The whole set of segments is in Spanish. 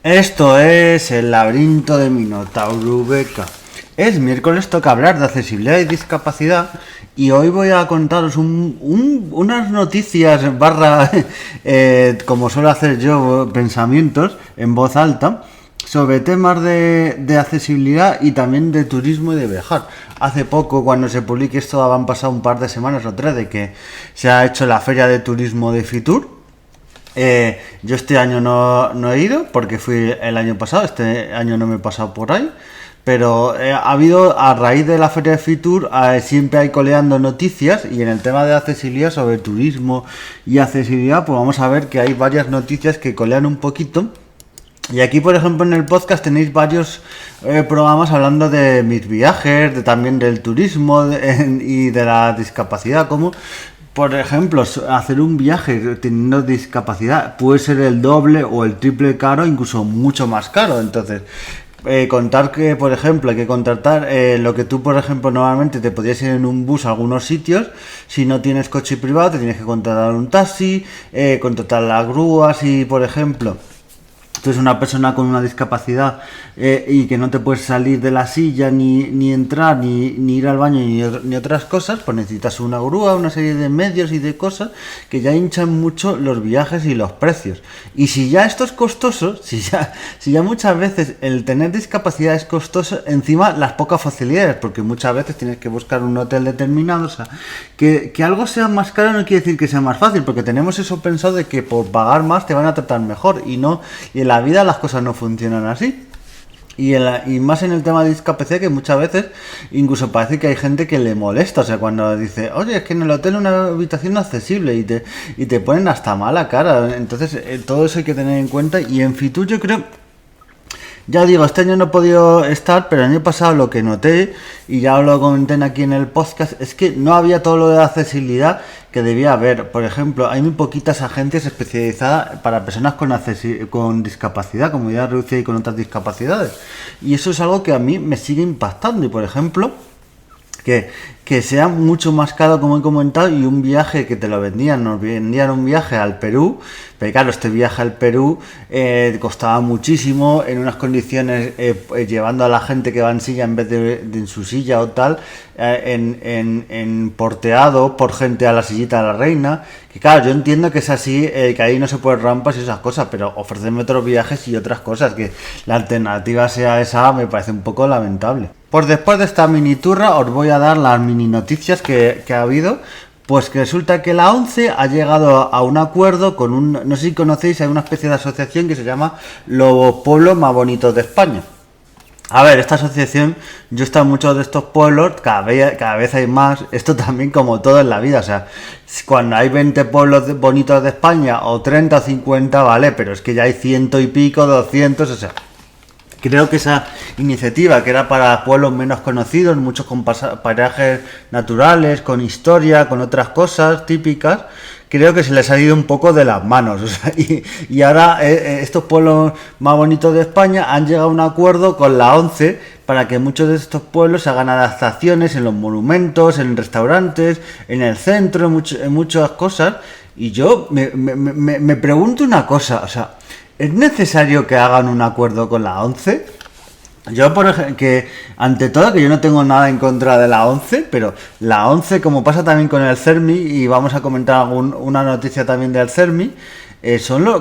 Esto es el laberinto de Minotauro Beca. Es miércoles, toca hablar de accesibilidad y discapacidad y hoy voy a contaros unas noticias barra, como suelo hacer yo, pensamientos en voz alta sobre temas de accesibilidad y también de turismo y de viajar. Hace poco, cuando se publique esto, han pasado un par de semanas o tres de que se ha hecho la feria de turismo de Fitur. Yo este año no he ido porque fui el año pasado, este año no me he pasado por ahí, pero ha habido, a raíz de la feria de Fitur, siempre hay coleando noticias, y en el tema de accesibilidad, sobre turismo y accesibilidad, pues vamos a ver que hay varias noticias que colean un poquito. Y aquí, por ejemplo, en el podcast tenéis varios programas hablando de mis viajes, también del turismo y de la discapacidad, como por ejemplo, hacer un viaje teniendo discapacidad puede ser el doble o el triple caro, incluso mucho más caro. Entonces, contar que, por ejemplo, hay que contratar lo que tú, por ejemplo, normalmente te podrías ir en un bus a algunos sitios. Si no tienes coche privado, te tienes que contratar un taxi, contratar las grúas. Y, por ejemplo, tú eres una persona con una discapacidad y que no te puedes salir de la silla, ni entrar, ni ir al baño, ni otras cosas, pues necesitas una grúa, una serie de medios y de cosas que ya hinchan mucho los viajes y los precios. Y si ya esto es costoso, si ya muchas veces el tener discapacidad es costoso, encima las pocas facilidades, porque muchas veces tienes que buscar un hotel determinado. O sea, que algo sea más caro no quiere decir que sea más fácil, porque tenemos eso pensado de que por pagar más te van a tratar mejor, y en la vida las cosas no funcionan así. Y más en el tema de discapacidad, que muchas veces incluso parece que hay gente que le molesta. O sea, cuando dice, oye, es que en el hotel una habitación no accesible, y te ponen hasta mala cara. Entonces, todo eso hay que tener en cuenta. Y en Fitur, yo creo, ya digo, este año no he podido estar, pero el año pasado lo que noté, y ya lo comenté aquí en el podcast, es que no había todo lo de accesibilidad que debía haber. Por ejemplo, hay muy poquitas agencias especializadas para personas con discapacidad, con movilidad reducida y con otras discapacidades. Y eso es algo que a mí me sigue impactando. Y, por ejemplo, que sea mucho más caro, como he comentado, y un viaje que te lo nos vendían un viaje al Perú, pero claro, este viaje al Perú costaba muchísimo, en unas condiciones, llevando a la gente que va en silla en vez de en su silla o tal, en porteado por gente a la sillita de la reina, que claro, yo entiendo que es así, que ahí no se puede rampas y esas cosas, pero ofrecerme otros viajes y otras cosas, que la alternativa sea esa, me parece un poco lamentable. Pues después de esta mini turra os voy a dar las mini noticias que ha habido. Pues que resulta que la ONCE ha llegado a un acuerdo con no sé si conocéis, hay una especie de asociación que se llama los pueblos más bonitos de España. A ver, esta asociación, yo he estado en muchos de estos pueblos, cada vez hay más. Esto también, como todo en la vida, o sea, cuando hay 20 pueblos bonitos de España, o 30 o 50, vale, pero es que ya hay 100 y pico, 200, o sea, creo que esa iniciativa, que era para pueblos menos conocidos, muchos con parajes naturales, con historia, con otras cosas típicas, creo que se les ha ido un poco de las manos. O sea, y ahora estos pueblos más bonitos de España han llegado a un acuerdo con la ONCE para que muchos de estos pueblos se hagan adaptaciones en los monumentos, en restaurantes, en el centro, en muchas cosas. Y yo me pregunto una cosa, o sea, ¿es necesario que hagan un acuerdo con la ONCE? Yo, por ejemplo, que ante todo, que yo no tengo nada en contra de la ONCE, pero la ONCE, como pasa también con el CERMI, y vamos a comentar una noticia también del CERMI,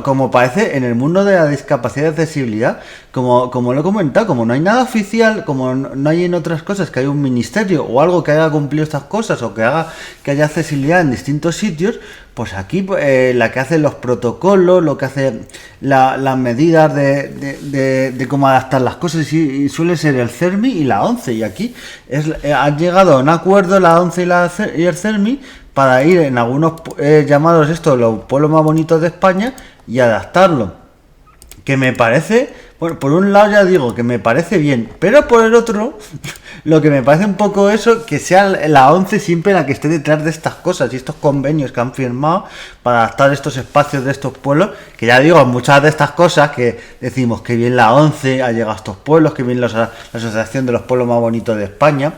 como parece en el mundo de la discapacidad y accesibilidad, como lo he comentado, como no hay nada oficial, como no hay en otras cosas que hay un ministerio o algo que haya cumplido estas cosas, o que haga que haya accesibilidad en distintos sitios, pues aquí la que hace los protocolos, lo que hace las medidas de cómo adaptar las cosas, y suele ser el CERMI y la ONCE. Y aquí han llegado a un acuerdo la ONCE y el CERMI para ir en algunos llamados los pueblos más bonitos de España y adaptarlo. Que me parece, bueno, por un lado ya digo que me parece bien, pero por el otro, lo que me parece un poco eso, que sea la ONCE siempre la que esté detrás de estas cosas y estos convenios que han firmado para adaptar estos espacios de estos pueblos, que ya digo, muchas de estas cosas que decimos que bien la ONCE ha llegado a estos pueblos, que bien la Asociación de los Pueblos Más Bonitos de España.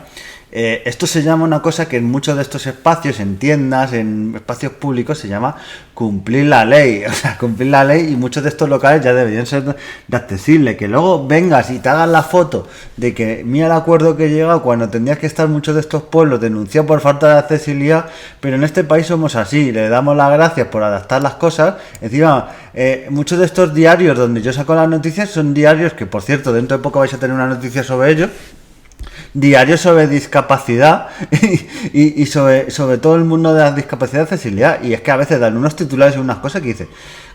Esto se llama una cosa que en muchos de estos espacios, en tiendas, en espacios públicos, se llama cumplir la ley. O sea, cumplir la ley, y muchos de estos locales ya deberían ser de accesible. Que luego vengas y te hagas la foto de que mira el acuerdo que he llegado cuando tendrías que estar muchos de estos pueblos denunciados por falta de accesibilidad, pero en este país somos así, le damos las gracias por adaptar las cosas. Encima, muchos de estos diarios donde yo saco las noticias son diarios que, por cierto, dentro de poco vais a tener una noticia sobre ello, diarios sobre discapacidad y sobre todo el mundo de la discapacidad y accesibilidad. Y es que a veces dan unos titulares y unas cosas que dices,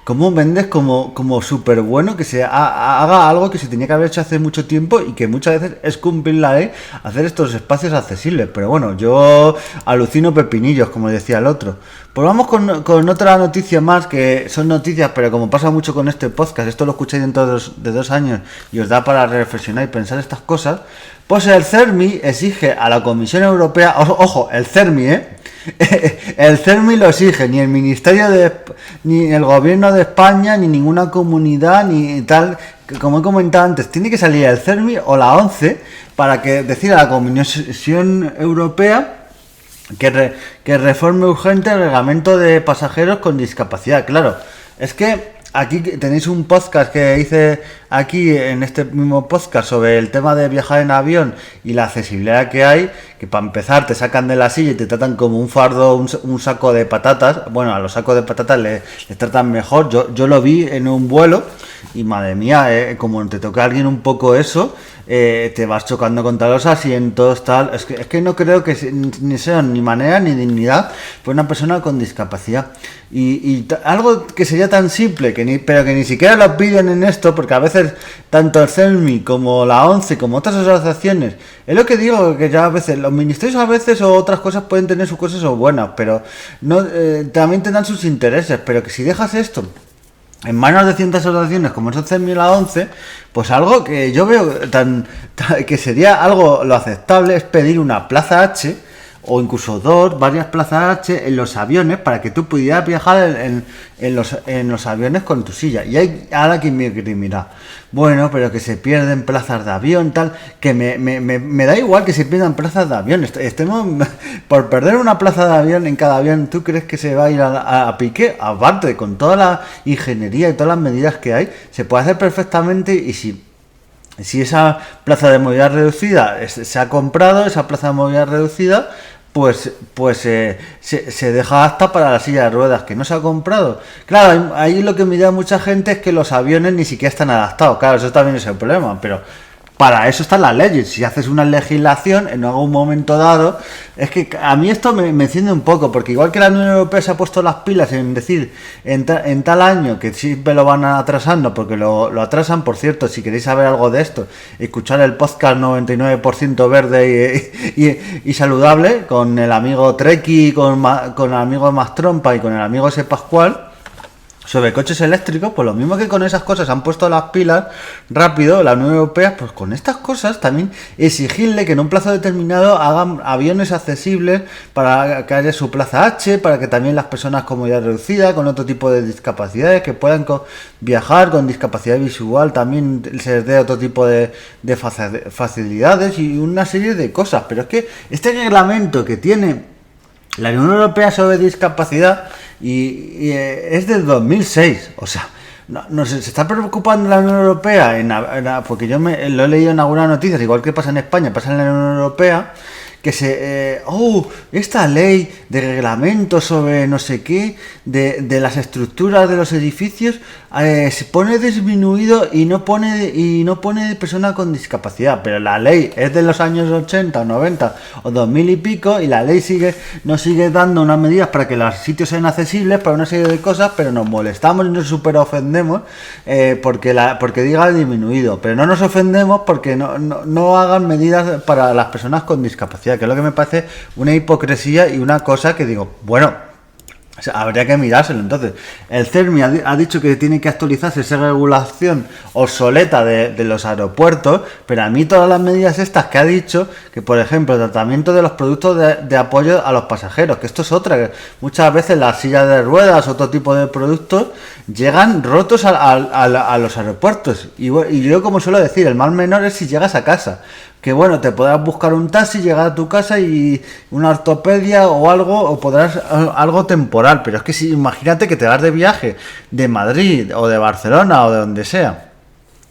¿cómo vendes como súper bueno que se haga algo que se tenía que haber hecho hace mucho tiempo y que muchas veces es cumplir la ley, hacer estos espacios accesibles? Pero bueno, yo alucino pepinillos, como decía el otro. Pues vamos con otra noticia más, que son noticias, pero como pasa mucho con este podcast, esto lo escucháis dentro de 2 años y os da para reflexionar y pensar estas cosas. Pues el CERMI exige a la Comisión Europea, ojo, el CERMI, el CERMI lo exige, ni el Ministerio ni el Gobierno de España, ni ninguna comunidad, ni tal, como he comentado antes, tiene que salir el CERMI o la ONCE para que decida a la Comisión Europea que reforme urgente el reglamento de pasajeros con discapacidad. Claro, es que aquí tenéis un podcast que hice aquí en este mismo podcast sobre el tema de viajar en avión y la accesibilidad que hay, que para empezar te sacan de la silla y te tratan como un fardo, un saco de patatas. Bueno, a los sacos de patatas les tratan mejor. Yo lo vi en un vuelo y madre mía, como te toca a alguien un poco eso, te vas chocando contra los asientos, tal. Es que no creo que ni sean ni manera ni dignidad por una persona con discapacidad. Y algo que sería tan simple, pero que ni siquiera lo piden en esto, porque a veces tanto el CERMI como la ONCE como otras asociaciones, es lo que digo, que ya a veces los ministerios a veces o otras cosas pueden tener sus cosas o buenas, pero no también tendrán sus intereses, pero que si dejas esto en manos de ciertas asociaciones como es el CERMI y la ONCE, pues algo que yo veo que sería algo lo aceptable es pedir una plaza H o incluso varias plazas H en los aviones para que tú pudieras viajar en los aviones con tu silla. Y hay ahora quien me dirá, bueno, pero que se pierden plazas de avión, tal, que me da igual que se pierdan plazas de avión. Estemos por perder una plaza de avión en cada avión. ¿Tú crees que se va a ir a pique? Aparte, con toda la ingeniería y todas las medidas que hay, se puede hacer perfectamente. Y si esa plaza de movilidad reducida se ha comprado, esa plaza de movilidad reducida, pues se deja hasta para la silla de ruedas, que no se ha comprado. Claro, ahí lo que me da mucha gente es que los aviones ni siquiera están adaptados. Claro, eso también es el problema, pero para eso están las leyes. Si haces una legislación en algún momento dado, es que a mí esto me enciende un poco, porque igual que la Unión Europea se ha puesto las pilas en decir en tal año, que siempre lo van atrasando, porque lo atrasan. Por cierto, si queréis saber algo de esto, escuchar el podcast 99% verde y saludable, con el amigo Treki, con el amigo Más Trompa y con el amigo ese Pascual, sobre coches eléctricos. Pues lo mismo que con esas cosas han puesto las pilas rápido la Unión Europea, pues con estas cosas también exigirle que en un plazo determinado hagan aviones accesibles para que haya su plaza H, para que también las personas con movilidad reducida, con otro tipo de discapacidades, que puedan viajar con discapacidad visual, también se les dé otro tipo de facilidades y una serie de cosas. Pero es que este reglamento que tiene la Unión Europea sobre discapacidad y es del 2006, o sea, no se está preocupando la Unión Europea porque yo lo he leído en algunas noticias, igual que pasa en España, pasa en la Unión Europea, que esta ley de reglamento sobre no sé qué, de las estructuras de los edificios, se pone disminuido y no pone persona con discapacidad, pero la ley es de los años 80 o 90 o 2000 y pico, y la ley nos sigue dando unas medidas para que los sitios sean accesibles para una serie de cosas, pero nos molestamos y nos super ofendemos porque diga disminuido, pero no nos ofendemos porque no hagan medidas para las personas con discapacidad, que es lo que me parece una hipocresía y una cosa que digo, bueno, o sea, habría que mirárselo. Entonces, el CERMI ha dicho que tiene que actualizarse esa regulación obsoleta de los aeropuertos, pero a mí todas las medidas estas que ha dicho, que por ejemplo, el tratamiento de los productos de apoyo a los pasajeros, que esto es otra, que muchas veces las sillas de ruedas, otro tipo de productos, llegan rotos a los aeropuertos. Y yo, como suelo decir, el mal menor es si llegas a casa. que bueno, te podrás buscar un taxi, llegar a tu casa y una ortopedia o algo, o podrás algo temporal, pero es que si imagínate que te vas de viaje de Madrid o de Barcelona o de donde sea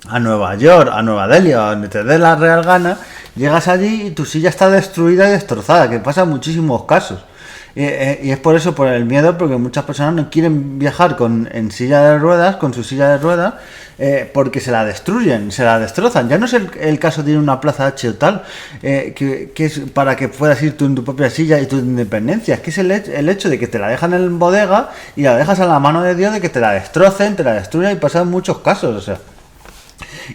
a Nueva York, a Nueva Delhi, a donde te dé la real gana, llegas allí y tu silla está destruida y destrozada, que pasa en muchísimos casos. Y es por eso, por el miedo, porque muchas personas no quieren viajar en silla de ruedas, con su silla de ruedas, porque se la destruyen, se la destrozan. Ya no es el caso de ir a una plaza H o tal, que es para que puedas ir tú en tu propia silla y tu independencia. Es que es el hecho de que te la dejan en bodega y la dejas a la mano de Dios, de que te la destrocen, te la destruyan, y pasa en muchos casos, o sea.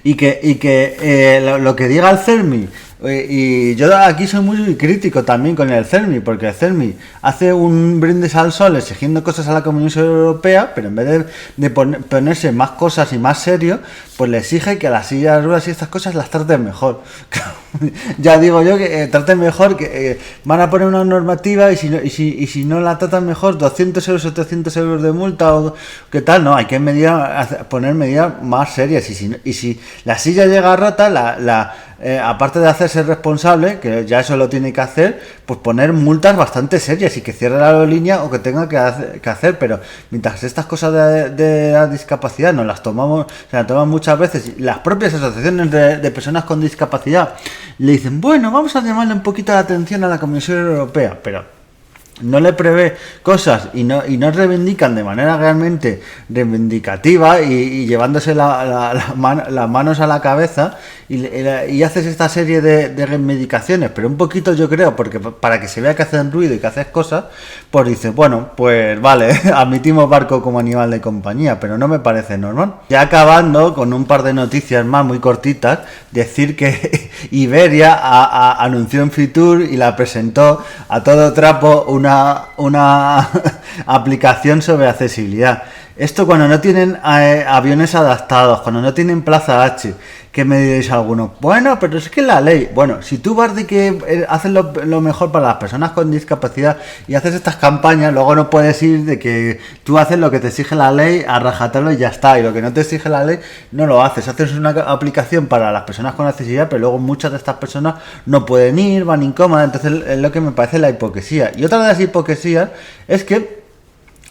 Y que lo que diga el CERMI, y yo aquí soy muy crítico también con el CERMI, porque el CERMI hace un brindis al sol exigiendo cosas a la Comunidad Europea, pero en vez de ponerse más cosas y más serio, pues le exige que las sillas de ruedas y estas cosas las traten mejor. Ya digo yo que traten mejor, que van a poner una normativa y si no la tratan mejor, 200 euros o 300 euros de multa o qué tal. No, hay que poner medidas más serias, y si la silla llega rota, aparte de hacerse responsable, que ya eso lo tiene que hacer, pues poner multas bastante serias y que cierre la aerolínea o que tenga que hacer. Pero mientras estas cosas de la discapacidad nos las tomamos, se las toman muchas veces, las propias asociaciones de personas con discapacidad le dicen, bueno, vamos a llamarle un poquito la atención a la Comisión Europea, pero no le prevé cosas y no reivindican de manera realmente reivindicativa y llevándose las manos a la cabeza y haces esta serie de reivindicaciones, pero un poquito, yo creo, porque para que se vea que hacen ruido y que haces cosas, pues dices, bueno, pues vale, admitimos barco como animal de compañía, pero no me parece normal. Ya acabando con un par de noticias más muy cortitas, decir que Iberia anunció en Fitur y la presentó a todo trapo una aplicación sobre accesibilidad. Esto cuando no tienen aviones adaptados, cuando no tienen plaza H, que me diréis algunos, bueno, pero es que la ley, bueno, si tú vas de que haces lo mejor para las personas con discapacidad y haces estas campañas, luego no puedes ir de que tú haces lo que te exige la ley a rajatabla y ya está, y lo que no te exige la ley no lo haces una aplicación para las personas con accesibilidad, pero luego muchas de estas personas no pueden ir, van incómodas, entonces es lo que me parece la hipocresía. Y otra de las hipocresías es que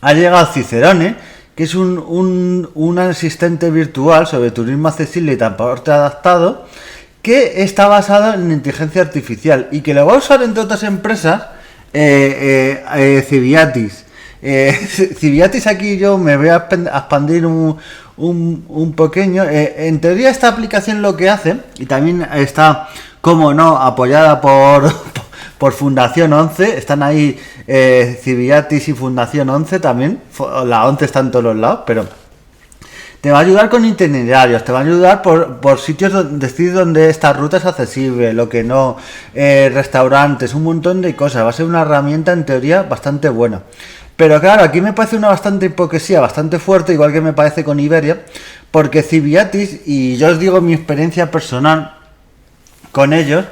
ha llegado Cicerone, que es un asistente virtual sobre turismo accesible y transporte adaptado, que está basado en inteligencia artificial y que lo va a usar entre otras empresas Civiatis. Civiatis, aquí yo me voy a expandir un pequeño. En teoría esta aplicación lo que hace, y también está, como no, apoyada por Fundación 11, están ahí Civiatis y Fundación 11 también, la 11 está en todos los lados, pero te va a ayudar con itinerarios, te va a ayudar por sitios donde esta ruta es accesible, lo que no, restaurantes, un montón de cosas. Va a ser una herramienta en teoría bastante buena. Pero claro, aquí me parece una bastante hipocresía, bastante fuerte, igual que me parece con Iberia, porque Civiatis, y yo os digo mi experiencia personal con ellos,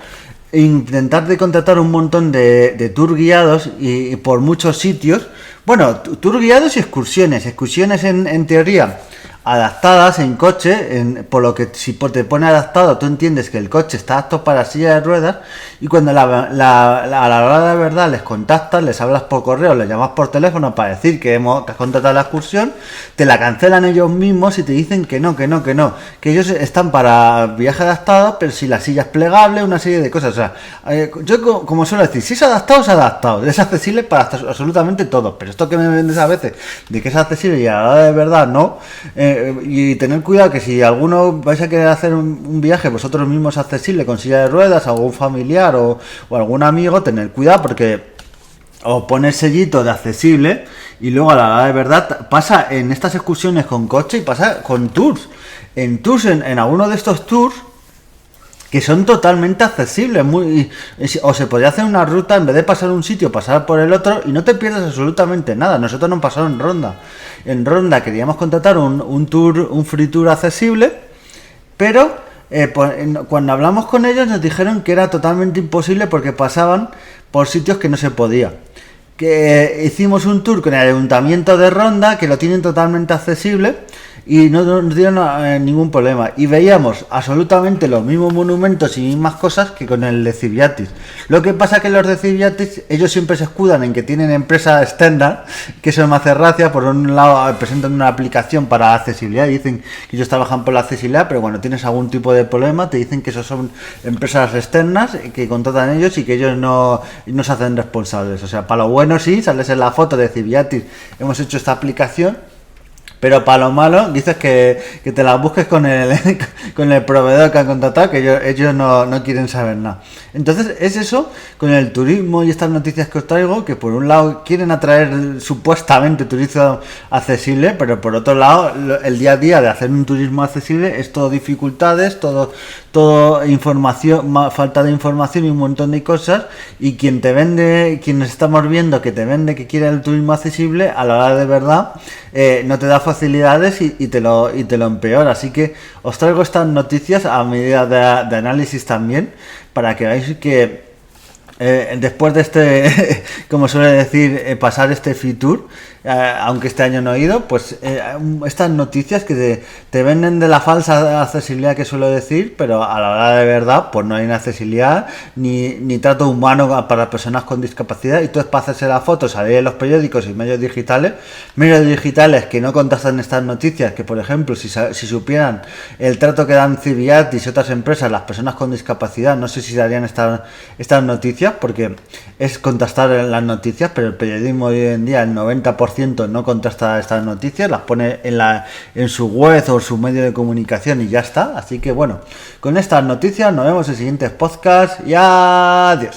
intentar de contratar un montón de tour guiados y por muchos sitios, bueno, tour guiados y excursiones en teoría adaptadas en coche, por lo que si te pone adaptado tú entiendes que el coche está apto para silla de ruedas, y cuando a la hora de verdad les contactas, les hablas por correo, les llamas por teléfono para decir que has contratado la excursión, te la cancelan ellos mismos y te dicen que no, que ellos están para viaje adaptado, pero si la silla es plegable, una serie de cosas. O sea, yo como suelo decir, si es adaptado, es accesible para absolutamente todo, pero esto que me vendes a veces de que es accesible y a la hora de verdad no, y tener cuidado que si alguno vais a querer hacer un viaje vosotros mismos accesible con silla de ruedas, algún familiar o algún amigo, tener cuidado porque os pone sellito de accesible y luego a la hora de verdad pasa en estas excursiones con coche y pasa con tours. En alguno de estos tours que son totalmente accesibles, o se podría hacer una ruta, en vez de pasar un sitio, pasar por el otro, y no te pierdes absolutamente nada. Nosotros nos pasaron en Ronda queríamos contratar un tour, un free tour accesible, pero cuando hablamos con ellos nos dijeron que era totalmente imposible porque pasaban por sitios que no se podía. Que hicimos un tour con el Ayuntamiento de Ronda, que lo tienen totalmente accesible, y no nos dieron ningún problema. Y veíamos absolutamente los mismos monumentos y mismas cosas que con el de Civiatis. Lo que pasa que los de Civiatis, ellos siempre se escudan en que tienen empresa externa, que eso me hace gracia. Por un lado presentan una aplicación para accesibilidad y dicen que ellos trabajan por la accesibilidad, pero cuando tienes algún tipo de problema te dicen que esos son empresas externas que contratan ellos y que ellos no se hacen responsables. O sea, para lo bueno sí, sales en la foto de Civiatis, hemos hecho esta aplicación, pero para lo malo dices que te las busques con el proveedor que han contratado, que ellos no quieren saber nada. Entonces es eso con el turismo y estas noticias que os traigo, que por un lado quieren atraer supuestamente turismo accesible, pero por otro lado el día a día de hacer un turismo accesible es todo dificultades, todo información, falta de información y un montón de cosas, y quien nos estamos viendo que te vende que quiere el turismo accesible, a la hora de verdad no te da facilidades y te lo empeora. Así que os traigo estas noticias a medida de análisis también, para que veáis que después de este, como suele decir, pasar este Fitur, aunque este año no he ido, pues estas noticias que te venden de la falsa accesibilidad que suelo decir, pero a la hora de verdad pues no hay una accesibilidad ni trato humano para personas con discapacidad. Y tú es para hacerse la foto, salir en los periódicos y medios digitales que no contrastan estas noticias, que por ejemplo si supieran el trato que dan Civiatis y otras empresas las personas con discapacidad, no sé si darían estas noticias, porque es contrastar las noticias, pero el periodismo hoy en día el 90% no contrasta estas noticias, las pone en su web o su medio de comunicación y ya está. Así que bueno, con estas noticias nos vemos en siguientes podcasts y adiós.